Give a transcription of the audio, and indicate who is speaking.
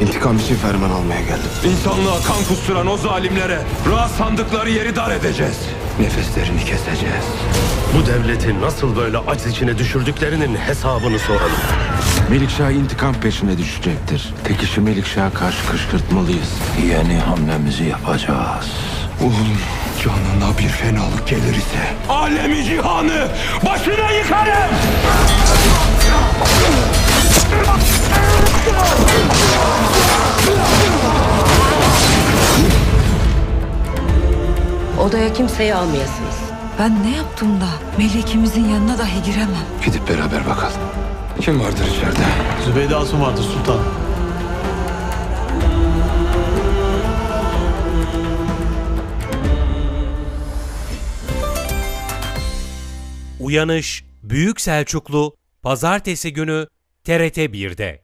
Speaker 1: İntikam için ferman almaya geldim.
Speaker 2: İnsanlığa kan kusturan o zalimlere rahat sandıkları yeri dar edeceğiz. Nefeslerini keseceğiz.
Speaker 3: Bu devleti nasıl böyle aciz içine düşürdüklerinin hesabını soralım.
Speaker 1: Melikşah intikam peşine düşecektir. Tek işi Melikşah'a karşı kışkırtmalıyız.
Speaker 2: Yeni hamlemizi yapacağız. Oğlum canına bir fenalık gelir ise alemi cihanı başına yıkarım.
Speaker 4: Odaya kimseyi almayasınız.
Speaker 5: Ben ne yaptım da Melik'imizin yanına dahi giremem.
Speaker 1: Gidip beraber bakalım. Kim vardır içeride?
Speaker 6: Zübeyde Asım vardı sultan.
Speaker 7: Uyanış Büyük Selçuklu Pazartesi günü TRT 1'de.